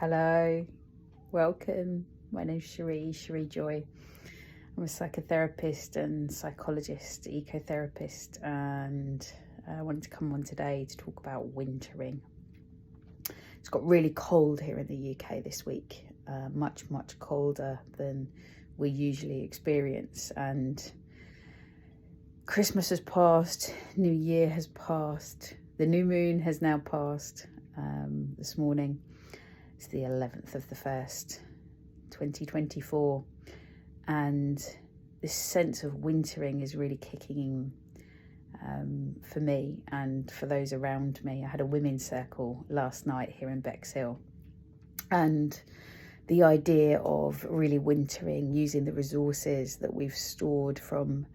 Hello, welcome. My name's Cherie Joy. I'm a psychotherapist and psychologist, ecotherapist, and I wanted to come on today to talk about wintering. It's got really cold here in the UK this week, much colder than we usually experience, and Christmas has passed, New Year has passed, the new moon has now passed this morning. It's the 11th of the 1st, 2024, and this sense of wintering is really kicking in for me and for those around me. I had a women's circle last night here in Bexhill, and the idea of really wintering, using the resources that we've stored from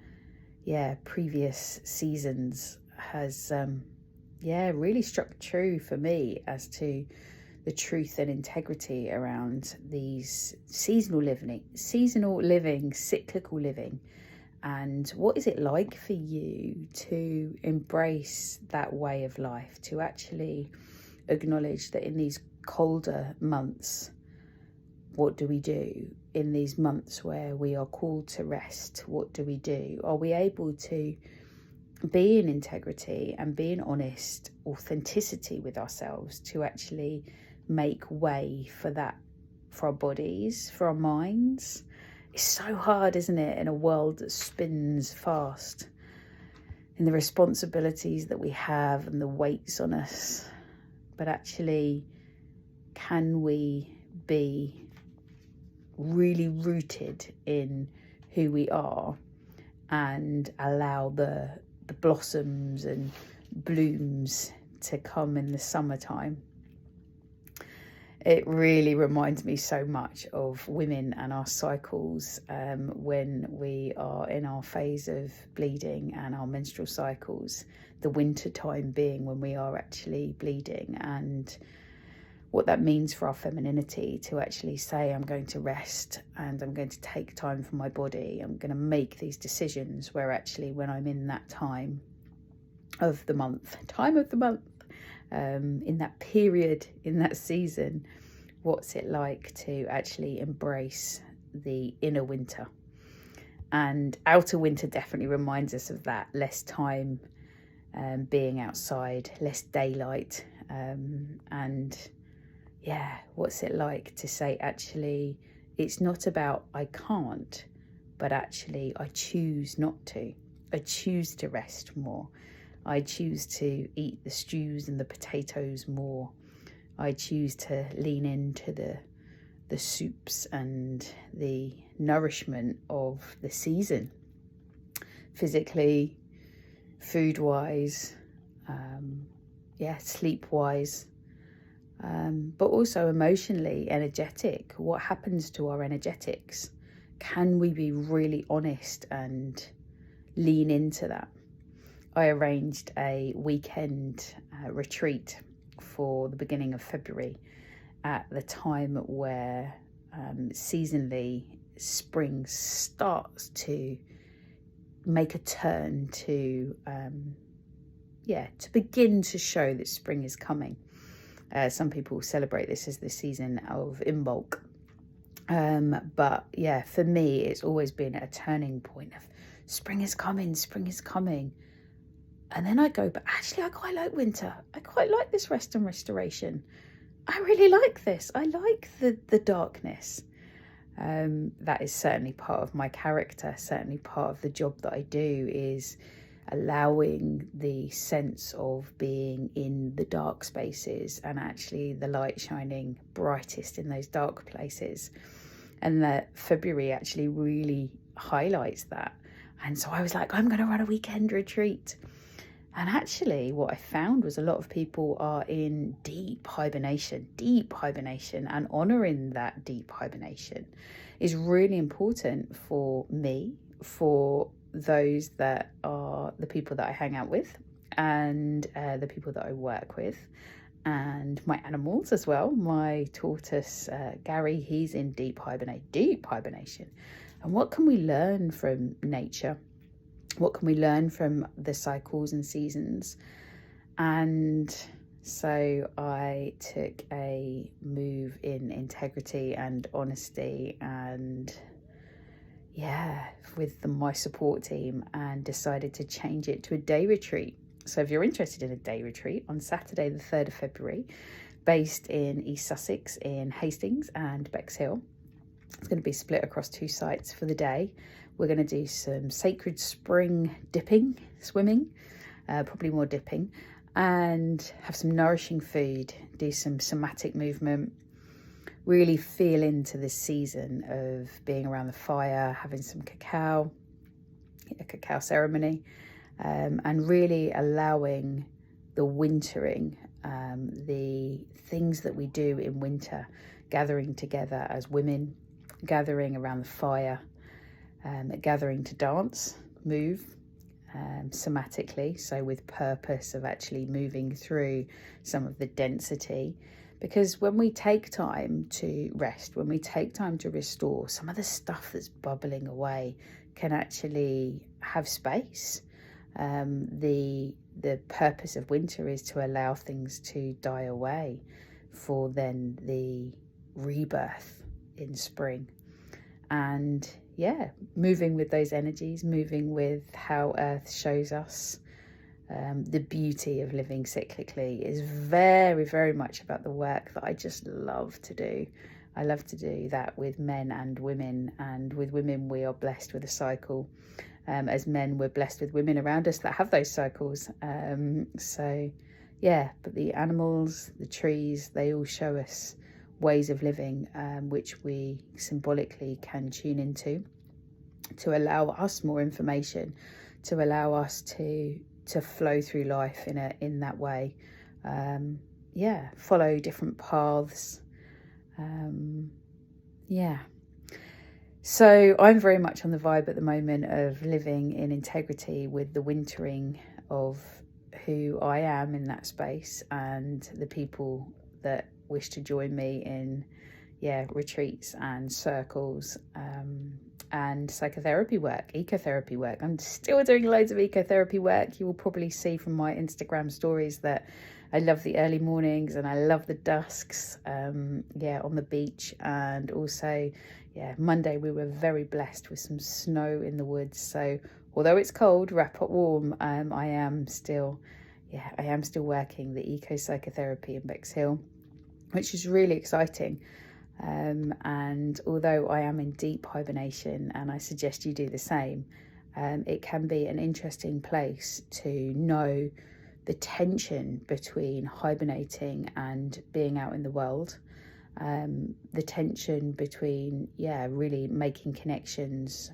previous seasons has really struck true for me as to the truth and integrity around these seasonal living, cyclical living. And what is it like for you to embrace that way of life, to actually acknowledge that in these colder months, what do we do? In these months where we are called to rest, what do we do? Are we able to be in integrity and be in honest authenticity with ourselves to actually make way for that, for our bodies, for our minds? It's so hard, isn't it, in a world that spins fast, in the responsibilities that we have and the weights on us. But actually, can we be really rooted in who we are and allow the blossoms and blooms to come in the summertime? It really reminds me so much of women and our cycles when we are in our phase of bleeding and our menstrual cycles, the winter time being when we are actually bleeding, and what that means for our femininity to actually say, I'm going to rest and I'm going to take time for my body. I'm going to make these decisions where actually when I'm in that time of the month, in that period, in that season, what's it like to actually embrace the inner winter? And outer winter definitely reminds us of that. Less time being outside, less daylight, and what's it like to say, actually, it's not about I can't, but actually I choose not to. I choose to rest more. I choose to eat the stews and the potatoes more. I choose to lean into the soups and the nourishment of the season, physically, food-wise, sleep-wise, but also emotionally, energetic. What happens to our energetics? Can we be really honest and lean into that? I arranged a weekend retreat for the beginning of February at the time where seasonally spring starts to make a turn to begin to show that spring is coming. Some people celebrate this as the season of Imbolc. But for me, it's always been a turning point of spring is coming. And then I go, but actually I quite like winter. I quite like this rest and restoration. I really like this. I like the darkness. That is certainly part of my character, certainly part of the job that I do, is allowing the sense of being in the dark spaces and actually the light shining brightest in those dark places. And that February actually really highlights that. And so I was like, I'm going to run a weekend retreat. And actually what I found was a lot of people are in deep hibernation, and honouring that deep hibernation is really important for me, for those that are the people that I hang out with and the people that I work with, and my animals as well. My tortoise, Gary, he's in deep hibernation. And what can we learn from nature? What can we learn from the cycles and seasons? And So I took a move in integrity and honesty and with my support team, and decided to change it to a day retreat. So if you're interested in a day retreat, on Saturday the 3rd of February, based in East Sussex in Hastings and Bexhill, it's going to be split across 2 sites for the day. We're going to do some sacred spring dipping, swimming, probably more dipping, and have some nourishing food, do some somatic movement, really feel into this season of being around the fire, having some cacao, a cacao ceremony, and really allowing the wintering, the things that we do in winter, gathering together as women, gathering around the fire, gathering to dance, move, somatically, so with purpose of actually moving through some of the density. Because when we take time to rest, when we take time to restore, some of the stuff that's bubbling away can actually have space. The purpose of winter is to allow things to die away for then the rebirth in spring. And moving with those energies, moving with how Earth shows us the beauty of living cyclically is very, very much about the work that I just love to do. I love to do that with men and women, and with women we are blessed with a cycle. As men, we're blessed with women around us that have those cycles. But the animals, the trees, they all show us ways of living, which we symbolically can tune into to allow us more information, to allow us to flow through life in that way. Follow different paths. So I'm very much on the vibe at the moment of living in integrity with the wintering of who I am in that space, and the people that wish to join me in retreats and circles, and psychotherapy work, ecotherapy work. I'm still doing loads of ecotherapy work. You will probably see from my Instagram stories that I love the early mornings and I love the dusks, on the beach. And also, Monday we were very blessed with some snow in the woods. So although it's cold, wrap up warm, I am still working the eco-psychotherapy in Bexhill, which is really exciting. And although I am in deep hibernation, and I suggest you do the same, it can be an interesting place to know the tension between hibernating and being out in the world, the tension between really making connections,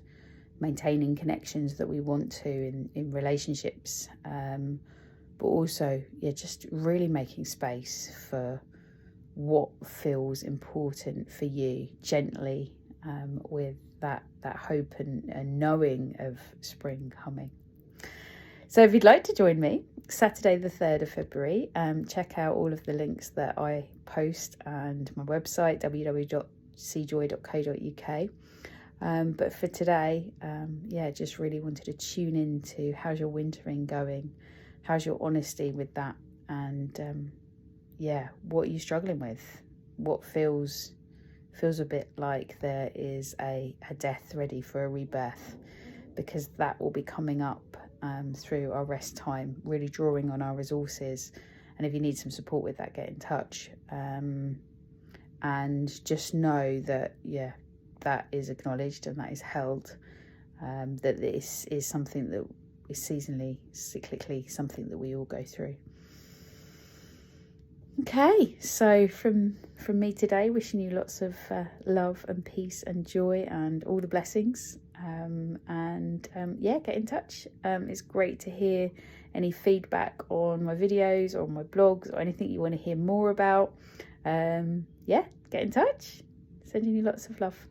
maintaining connections that we want to in relationships, but also just really making space for what feels important for you, gently, with that hope and knowing of spring coming. So if you'd like to join me, Saturday the 3rd of February, check out all of the links that I post and my website, www.cjoy.co.uk. But for today, just really wanted to tune into how's your wintering going, how's your honesty with that, and what are you struggling with? What feels a bit like there is a death ready for a rebirth, because that will be coming up through our rest time, really drawing on our resources. And if you need some support with that, get in touch. And just know that, that is acknowledged and that is held, that this is something that is seasonally, cyclically, something that we all go through. Okay, so from me today, wishing you lots of love and peace and joy and all the blessings. Get in touch. It's great to hear any feedback on my videos or my blogs or anything you want to hear more about. Get in touch. Sending you lots of love.